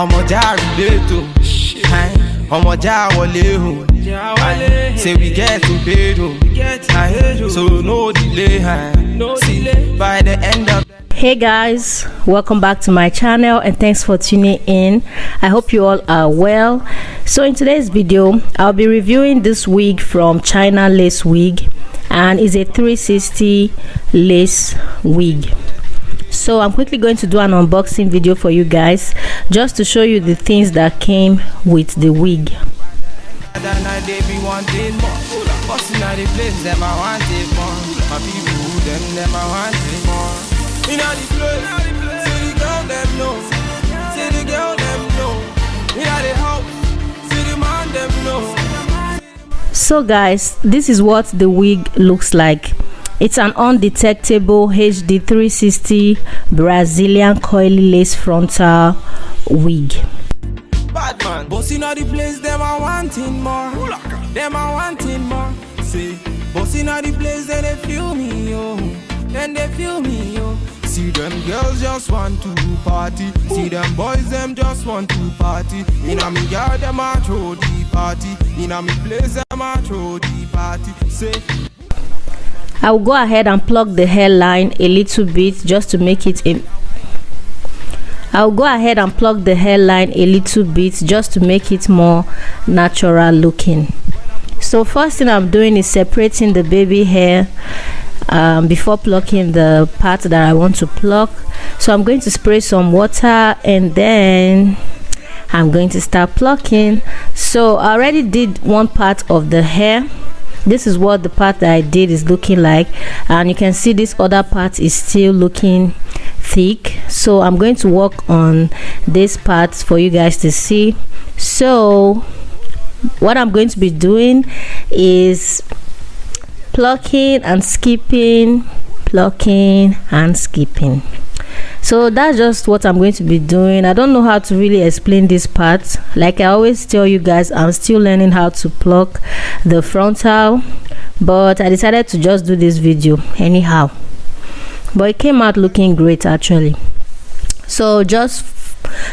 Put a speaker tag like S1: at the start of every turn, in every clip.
S1: Ọmọ ja relate to. Ọmọ ja wọlé o. Say we get to bed o. So no delay. See, by the end of.
S2: Hey guys, welcome back to my channel and thanks for tuning in. I hope you all are well. So in today's video I'll be reviewing this wig from Chinalacewig, and it's a 360 lace wig. So I'm quickly going to do an unboxing video for you guys, just to show you the things that came with the wig. So guys, this is what the wig looks like. It's an undetectable HD 360 Brazilian coily lace frontal wig.
S1: Bad man, bossing out the place, them are wanting more. Them are wanting more. See, bossing out the place, then they feel me, yo. Then they feel me, yo. See them girls just want to party. See them boys, them just want to party. In a me yard, them a throw the party. In a me place, them a throw the party. Say,
S2: I will go ahead and pluck the hairline a little bit just to make it more natural looking. So first thing I'm doing is separating the baby hair before plucking the part that I want to pluck. So I'm going to spray some water and then I'm going to start plucking. So I already did one part of the hair. This is what the part that I did is looking like, and you can see this other part is still looking thick. So I'm going to work on this part for you guys to see. So what I'm going to be doing is plucking and skipping, plucking and skipping. So that's just what I'm going to be doing. I don't know how to really explain this part. Like I always tell you guys, I'm still learning how to pluck the frontal, but I decided to just do this video anyhow. But it came out looking great actually. So just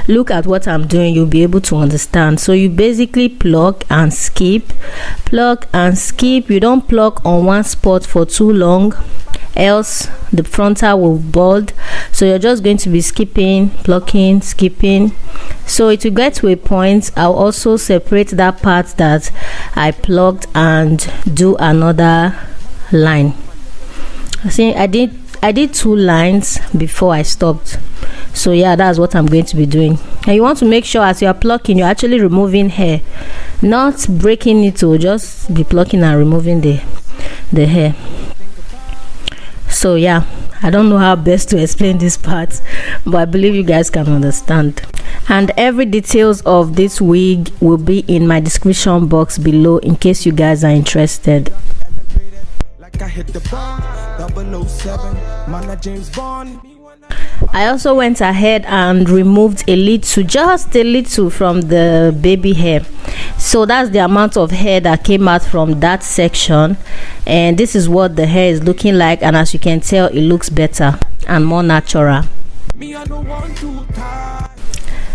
S2: look at what I'm doing, you'll be able to understand. So you basically pluck and skip, pluck and skip. You don't pluck on one spot for too long, else the frontal will bald. So you're just going to be skipping, plucking, skipping. So it will get to a point. I'll also separate that part that I plucked and do another line. See, I did 2 lines before I stopped. So yeah, that's what I'm going to be doing. And you want to make sure as you are plucking, you're actually removing hair, not breaking it, or just be plucking and removing the hair. So yeah, I don't know how best to explain this part, but I believe you guys can understand. And every details of this wig will be in my description box below in case you guys are interested. I also went ahead and removed a little, just a little, from the baby hair. So that's the amount of hair that came out from that section, and this is what the hair is looking like. And as you can tell, it looks better and more natural.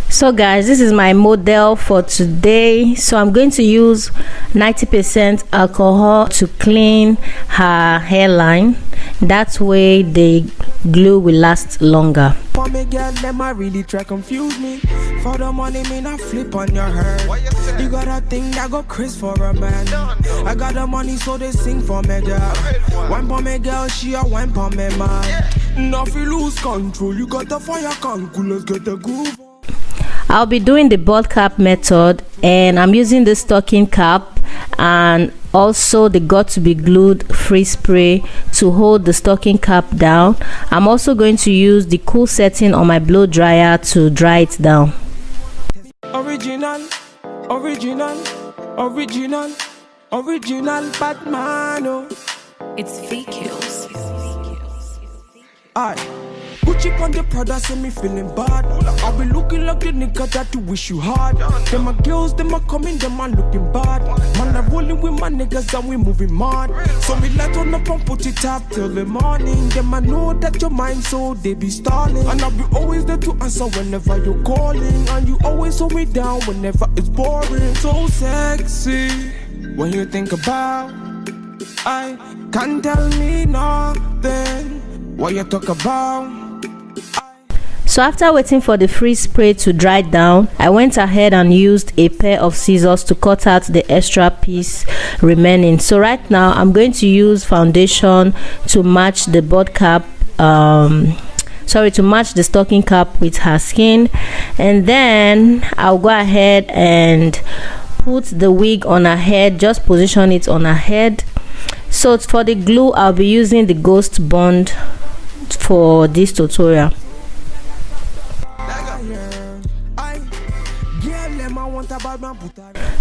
S2: So guys, this is my model for today. So I'm going to use 90% alcohol to clean her hairline. That way the glue will last longer.
S1: For me, girl, them I really try confuse me. For the money, me not flip on your head. You got a thing that go Chris for a man. I got the money, so they sing for me, girl. One for me, girl, she a one for me, man. Now if you lose control, you got the fire concool, let's get the groove.
S2: I'll be doing the bald cap method, and I'm using the stocking cap and also the got to be glued free spray to hold the stocking cap down. I'm also going to use the cool setting on my blow dryer to dry it down.
S1: Original Batman, oh.
S3: It's fake kills.
S1: Aye. Gucci on the Prada, see me feeling bad. I be looking like the nigga that you wish you had. Them my girls, them a coming, them a looking bad. Man, I'm rolling with my niggas and we moving mad. So me light on up and put it up till the morning. Them I know that your mind, so they be stalling. And I'll be always there to answer whenever you're calling. And you always slow me down whenever it's boring. So sexy when you think about, I can't tell me nothing what you talk about.
S2: So after waiting for the freeze spray to dry down, I went ahead and used a pair of scissors to cut out the extra piece remaining. So right now I'm going to use foundation to match the bud cap, to match the stocking cap with her skin, and then I'll go ahead and put the wig on her head, just position it on her head. So for the glue, I'll be using the Ghost Bond for this tutorial.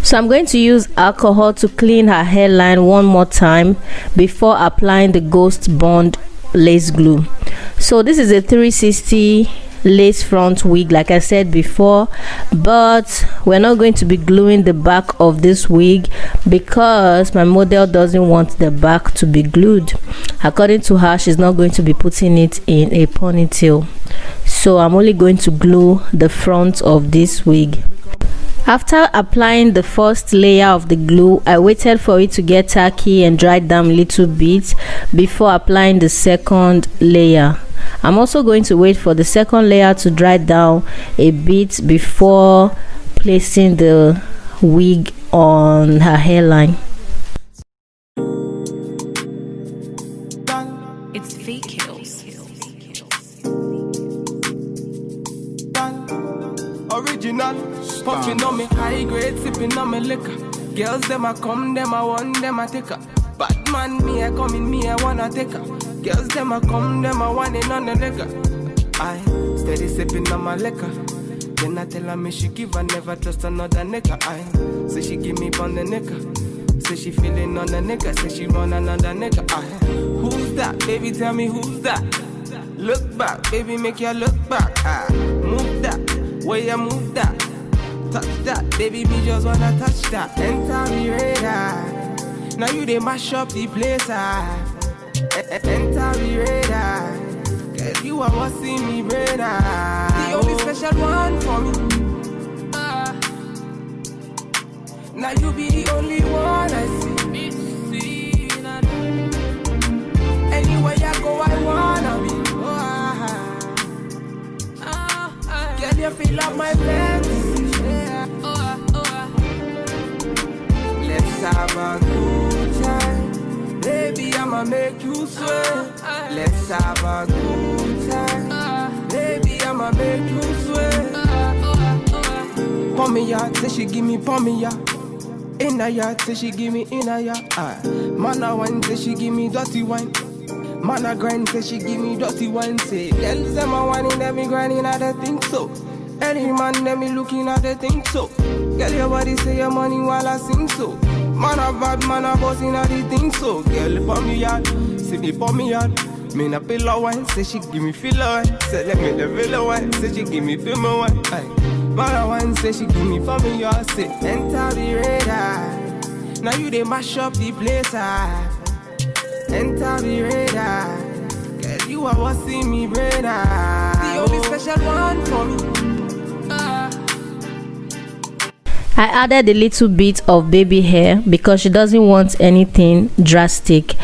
S2: So I'm going to use alcohol to clean her hairline one more time before applying the Ghost Bond lace glue. So this is a 360 lace front wig, like I said before, but we're not going to be gluing the back of this wig because my model doesn't want the back to be glued. According to her, she's not going to be putting it in a ponytail, so I'm only going to glue the front of this wig. After applying the first layer of the glue, I waited for it to get tacky and dry down a little bit before applying the second layer. I'm also going to wait for the second layer to dry down a bit before placing the wig on her hairline.
S3: It's fake kills.
S1: Original, puffing on me high grade, sipping on me liquor. Girls them a come, them a want, them a take her. Bad man, me a come in, me a wanna take her. Girls them a come, them a want it on the liquor. I steady sipping on my liquor. Then I tell her me she give her, never trust another nigga. I say she give me on the nigga. Say she feeling on the nigga. Say she run another nigga. I who's that? Baby, tell me who's that? Look back, baby, make you look back. Move that, way you move that. Touch that, baby, me just wanna touch that. Enter the radar. Now you they mash up the place. Enter the radar. Girl, you are what see me brain. The only special one for me. Now you be the only one I see. Anywhere I go, I wanna be. Girl, you feel like my fantasy. Let's have a good time. Baby, I'ma make you sweat. Let's have a good time. Baby, I'ma make you sweat. Pon me yard, say she give me pon me yard. In a yard, say she give me in a yard. Man a wine, say she give me dirty wine. Man a grind, say she give me dirty wine. Say, girls them a whining, them me grinding, I don't think so. Any man, them me looking at the think so. Girl, your body say your money while I sing so. Man a bad, man a bossing at the thing so. Girl, pon me yard, say me pon me yard. Me na pillow wine, say she give me filler wine. Say let me the villa wine, say she give me film wine. Man a wine, say she give me pon me yard. Say enter the radar. Now you they mash up the place. Enter the radar. Girl, you are what see me brain. The only special one for me.
S2: I added a little bit of baby hair because she doesn't want anything drastic.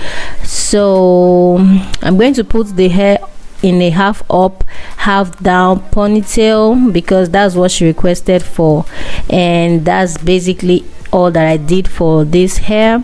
S2: So I'm going to put the hair in a half up, half down ponytail because that's what she requested for, and that's basically all that I did for this hair.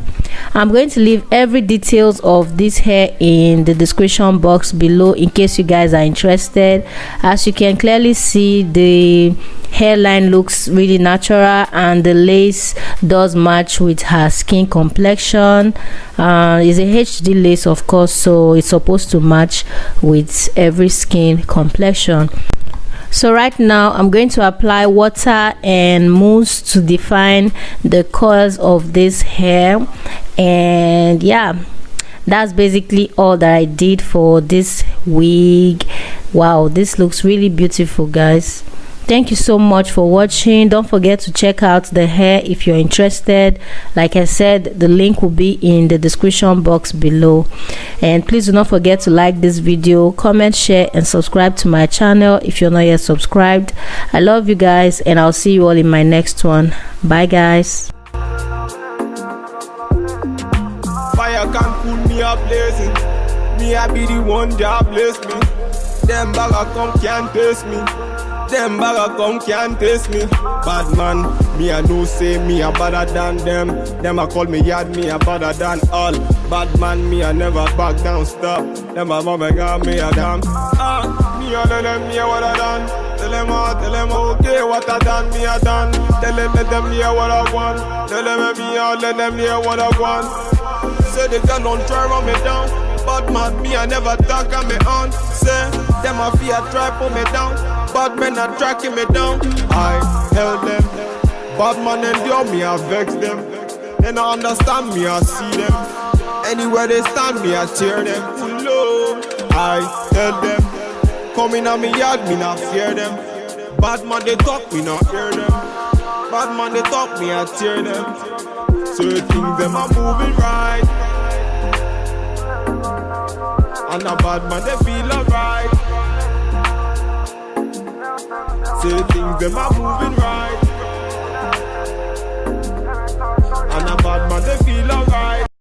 S2: I'm going to leave every details of this hair in the description box below in case you guys are interested. As you can clearly see, the hairline looks really natural and the lace does match with her skin complexion. It's a HD lace, of course, so it's supposed to match with every skin complexion. So right now I'm going to apply water and mousse to define the colors of this hair, and yeah, that's basically all that I did for this wig. Wow, this looks really beautiful, guys. Thank you so much for watching. Don't forget to check out the hair if you're interested. Like I said, the link will be in the description box below. And please do not forget to like this video, comment, share, and subscribe to my channel if you're not yet subscribed. I love you guys, and I'll see you all in my next one. Bye guys.
S1: Fire can cool me up blazing. Me I be the one that bless me. Them bagger come can't taste me. Them bagger come can't taste me. Bad man, me I know say me a better than them. Them a call me yard, me a better than all. Bad man, me I never back down, stop. Them a mama got me a damn. Me a them me a what I done. Tell them okay what I done, me a done. Tell them let them hear what I want. Tell them me out, let them hear what I want. Say they can don't try run me down. Bad man, me I never talk on me on. Say them a fear try pull me down. Bad men are tracking me down. I held them. Bad man endure me, I vex them. They not understand me, I see them. Anywhere they stand me, I tear them. Low. I tell them. Coming on me yard, me not fear them. Bad man they talk, me not hear them. Bad man they talk, me I tear them. So things them are moving right. And a bad man they feel alright. Say things them are moving right. And a bad man they feel alright.